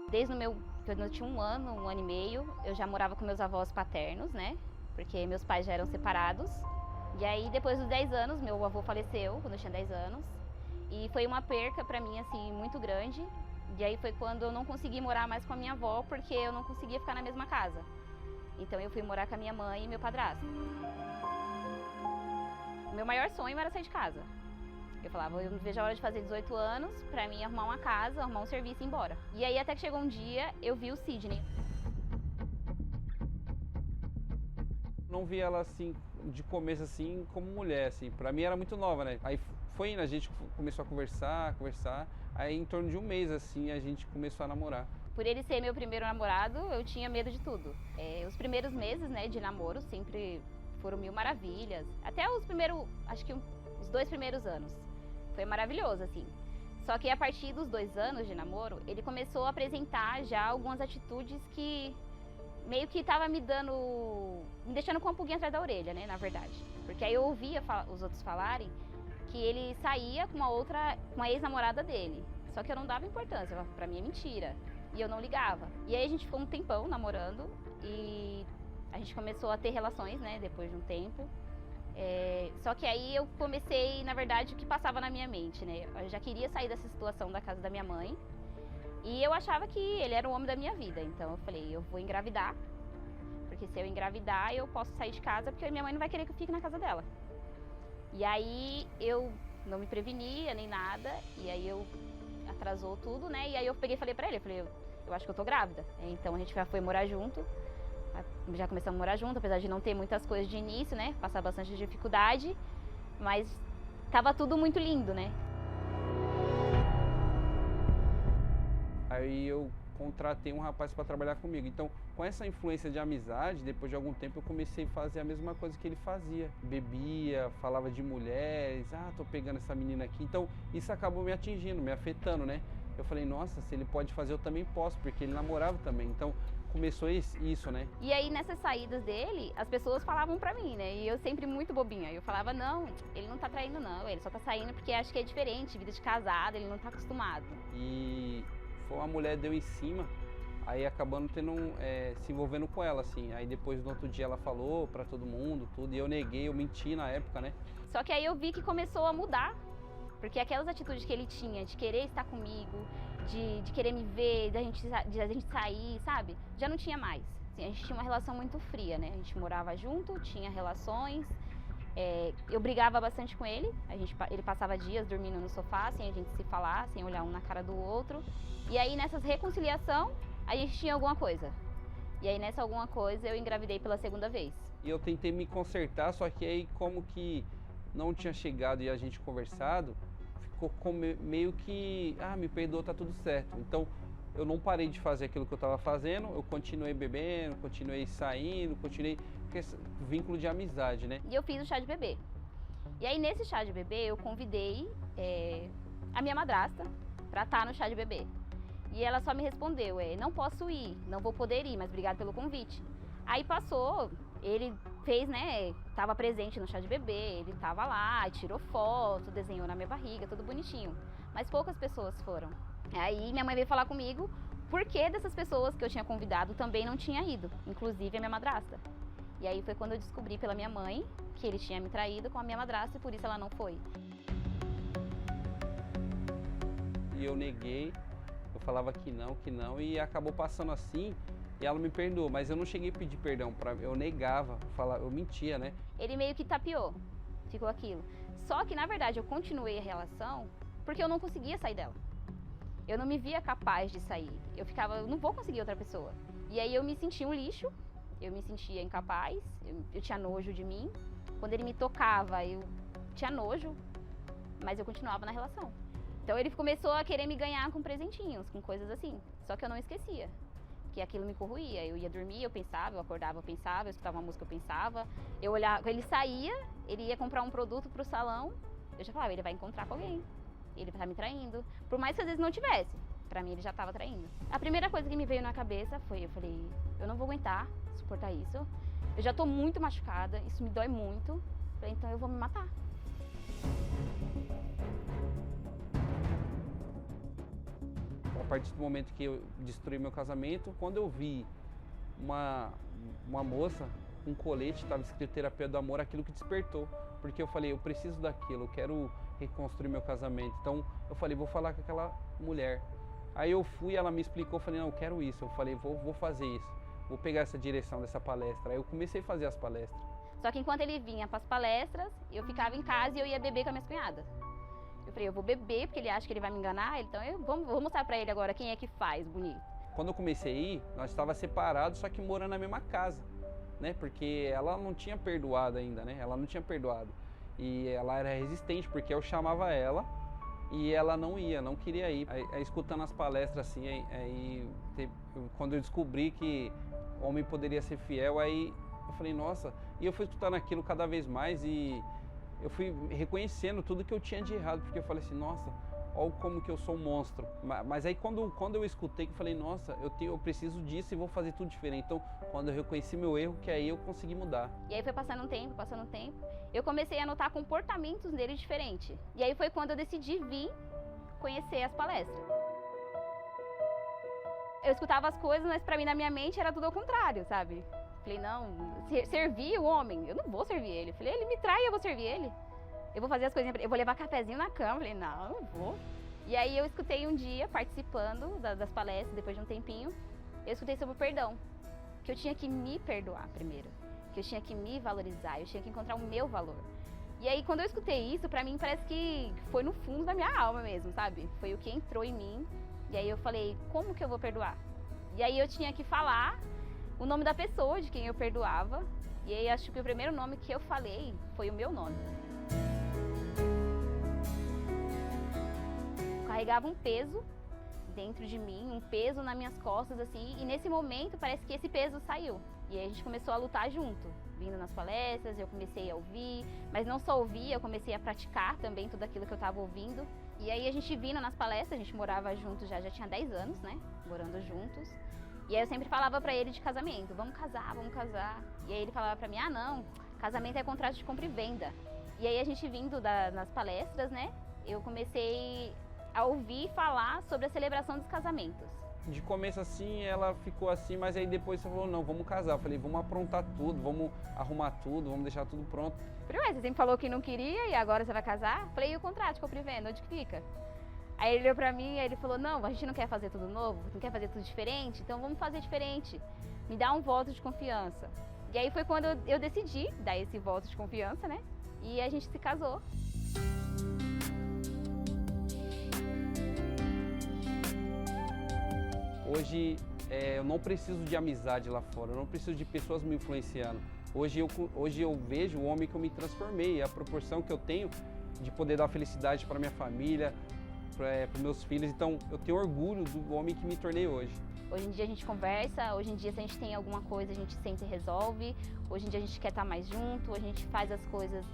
Desde quando eu tinha um ano e meio, eu já morava com meus avós paternos, né? Porque meus pais já eram separados. E aí, depois dos 10 anos, meu avô faleceu, quando eu tinha 10 anos. E foi uma perca pra mim, assim, muito grande. E aí foi quando eu não consegui morar mais com a minha avó, porque eu não conseguia ficar na mesma casa. Então eu fui morar com a minha mãe e meu padrasto. O meu maior sonho era sair de casa. Eu falava, eu não vejo a hora de fazer 18 anos pra mim arrumar uma casa, arrumar um serviço e ir embora. E aí até que chegou um dia, eu vi o Sidney. Não vi ela assim, de começo assim, como mulher, assim. Pra mim era muito nova, né? Aí foi indo, a gente começou a conversar. Aí em torno de um mês, assim, a gente começou a namorar. Por ele ser meu primeiro namorado, eu tinha medo de tudo. Os primeiros meses, né, de namoro sempre foram mil maravilhas. Até os primeiros, acho que os 2 primeiros anos. Foi maravilhoso, assim. Só que a partir dos 2 anos de namoro, ele começou a apresentar já algumas atitudes que meio que tava me deixando com uma pulguinha atrás da orelha, né, na verdade. Porque aí eu ouvia os outros falarem que ele saía com uma ex-namorada dele. Só que eu não dava importância, pra mim é mentira. E eu não ligava. E aí a gente ficou um tempão namorando e a gente começou a ter relações, né, depois de um tempo. Só que aí eu comecei, na verdade, o que passava na minha mente, né? Eu já queria sair dessa situação da casa da minha mãe. E eu achava que ele era o homem da minha vida. Então eu falei, eu vou engravidar. Porque se eu engravidar, eu posso sair de casa, porque minha mãe não vai querer que eu fique na casa dela. E aí eu não me prevenia nem nada. E aí eu atrasou tudo, né? E aí eu peguei e falei pra ele, eu acho que eu tô grávida. Então a gente já foi morar junto. Já começamos a morar junto, apesar de não ter muitas coisas de início, né? Passar bastante dificuldade, mas tava tudo muito lindo, né? Aí eu contratei um rapaz para trabalhar comigo. Então, com essa influência de amizade, depois de algum tempo eu comecei a fazer a mesma coisa que ele fazia. Bebia, falava de mulheres, tô pegando essa menina aqui. Então, isso acabou me atingindo, me afetando, né? Eu falei, nossa, se ele pode fazer, eu também posso, porque ele namorava também. Então, começou isso, né? E aí, nessas saídas dele, as pessoas falavam pra mim, né? E eu sempre muito bobinha. Eu falava, não, ele não tá traindo não, ele só tá saindo porque acha que é diferente, vida de casado, ele não tá acostumado. E foi uma mulher deu em cima, aí acabando se envolvendo com ela, assim. Aí depois, no outro dia, ela falou pra todo mundo, tudo, e eu neguei, eu menti na época, né? Só que aí eu vi que começou a mudar. Porque aquelas atitudes que ele tinha de querer estar comigo, de querer me ver, de a gente sair, sabe? Já não tinha mais. Assim, a gente tinha uma relação muito fria, né? A gente morava junto, tinha relações. Eu brigava bastante com ele. Ele passava dias dormindo no sofá, sem a gente se falar, sem olhar um na cara do outro. E aí, nessas reconciliação, a gente tinha alguma coisa. E aí, nessa alguma coisa, eu engravidei pela segunda vez. E eu tentei me consertar, só que aí, como que não tinha chegado e a gente conversado, ficou meio que, me perdoou, tá tudo certo. Então, eu não parei de fazer aquilo que eu estava fazendo, eu continuei bebendo, continuei saindo, continuei com esse vínculo de amizade, né? E eu fiz o chá de bebê. E aí, nesse chá de bebê, eu convidei a minha madrasta pra estar no chá de bebê. E ela só me respondeu, não posso ir, não vou poder ir, mas obrigado pelo convite. Aí passou, ele fez, né, tava presente no chá de bebê, ele tava lá, tirou foto, desenhou na minha barriga, tudo bonitinho. Mas poucas pessoas foram. Aí minha mãe veio falar comigo por que dessas pessoas que eu tinha convidado também não tinha ido, inclusive a minha madrasta. E aí foi quando eu descobri pela minha mãe que ele tinha me traído com a minha madrasta e por isso ela não foi. E eu neguei, eu falava que não, e acabou passando assim. E ela me perdoou, mas eu não cheguei a pedir perdão, eu negava, eu mentia, né? Ele meio que tapeou, ficou aquilo. Só que, na verdade, eu continuei a relação porque eu não conseguia sair dela. Eu não me via capaz de sair. Eu não vou conseguir outra pessoa. E aí eu me sentia um lixo, eu me sentia incapaz, eu tinha nojo de mim. Quando ele me tocava, eu tinha nojo, mas eu continuava na relação. Então ele começou a querer me ganhar com presentinhos, com coisas assim. Só que eu não esquecia. Que aquilo me corroía. Eu ia dormir, eu pensava, eu acordava, eu pensava, eu escutava uma música, eu pensava. Eu olhava, ele saía, ele ia comprar um produto pro salão, eu já falava, ele vai encontrar com alguém, ele tá me traindo. Por mais que às vezes não tivesse, pra mim ele já tava traindo. A primeira coisa que me veio na cabeça foi, eu falei, eu não vou aguentar suportar isso, eu já tô muito machucada, isso me dói muito, então eu vou me matar. partir do momento que eu destruí meu casamento, quando eu vi uma moça com um colete, estava escrito terapia do amor, aquilo que despertou. Porque eu falei, eu preciso daquilo, eu quero reconstruir meu casamento. Então eu falei, vou falar com aquela mulher. Aí eu fui, ela me explicou, eu falei, não, eu quero isso. Eu falei, vou fazer isso, vou pegar essa direção dessa palestra. Aí eu comecei a fazer as palestras. Só que enquanto ele vinha para as palestras, eu ficava em casa e eu ia beber com as minhas cunhadas. Eu falei, eu vou beber porque ele acha que ele vai me enganar, então vou mostrar para ele agora quem é que faz bonito. Quando eu comecei a ir, nós estávamos separados, só que morando na mesma casa, né? Porque ela não tinha perdoado ainda, né? Ela não tinha perdoado. E ela era resistente, porque eu chamava ela e ela não ia, não queria ir. Aí escutando as palestras assim, quando eu descobri que homem poderia ser fiel, aí eu falei, nossa, e eu fui escutando aquilo cada vez mais e eu fui reconhecendo tudo que eu tinha de errado, porque eu falei assim, nossa, olha como que eu sou um monstro. Mas aí quando eu escutei, que eu falei, nossa, eu preciso disso e vou fazer tudo diferente. Então, quando eu reconheci meu erro, que aí eu consegui mudar. E aí foi passando um tempo, eu comecei a notar comportamentos dele diferentes. E aí foi quando eu decidi vir conhecer as palestras. Eu escutava as coisas, mas pra mim, na minha mente, era tudo ao contrário, sabe? Falei, não, servir o homem, eu não vou servir ele. Falei, ele me trai, eu vou servir ele. Eu vou fazer as coisinhas, eu vou levar cafezinho na cama. Falei, não vou. E aí eu escutei um dia, participando das palestras, depois de um tempinho, eu escutei sobre o perdão. Que eu tinha que me perdoar primeiro. Que eu tinha que me valorizar, eu tinha que encontrar o meu valor. E aí quando eu escutei isso, pra mim parece que foi no fundo da minha alma mesmo, sabe? Foi o que entrou em mim. E aí eu falei, como que eu vou perdoar? E aí eu tinha que falar o nome da pessoa de quem eu perdoava. E aí acho que o primeiro nome que eu falei foi o meu nome. Eu carregava um peso dentro de mim, um peso nas minhas costas, assim, e nesse momento parece que esse peso saiu. E aí a gente começou a lutar junto, vindo nas palestras, eu comecei a ouvir, mas não só ouvir, eu comecei a praticar também tudo aquilo que eu estava ouvindo. E aí a gente vindo nas palestras, a gente morava juntos já tinha 10 anos, né, morando juntos. E aí eu sempre falava pra ele de casamento, vamos casar, vamos casar. E aí ele falava pra mim, ah não, casamento é contrato de compra e venda. E aí a gente vindo nas palestras, né, eu comecei a ouvir falar sobre a celebração dos casamentos. De começo assim, ela ficou assim, mas aí depois você falou, não, vamos casar. Eu falei, vamos aprontar tudo, vamos arrumar tudo, vamos deixar tudo pronto. Falei, você sempre falou que não queria e agora você vai casar? Falei, e o contrato de compra e venda, onde que fica? Aí ele olhou pra mim e ele falou, não, a gente não quer fazer tudo novo, não quer fazer tudo diferente, então vamos fazer diferente. Me dá um voto de confiança. E aí foi quando eu decidi dar esse voto de confiança, né? E a gente se casou. Hoje eu não preciso de amizade lá fora, eu não preciso de pessoas me influenciando. Hoje eu vejo o homem que eu me transformei, a proporção que eu tenho de poder dar felicidade para minha família, para meus filhos. Então eu tenho orgulho do homem que me tornei hoje. Hoje em dia a gente conversa, hoje em dia se a gente tem alguma coisa a gente sente e resolve. Hoje em dia a gente quer estar mais junto, a gente faz as coisas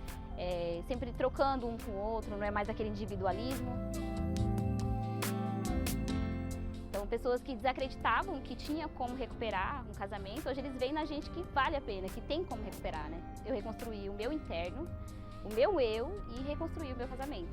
sempre trocando um com o outro, não é mais aquele individualismo. Então, pessoas que desacreditavam que tinha como recuperar um casamento, hoje eles veem na gente que vale a pena, que tem como recuperar, né? Eu reconstruí o meu interno, o meu eu e reconstruí o meu casamento.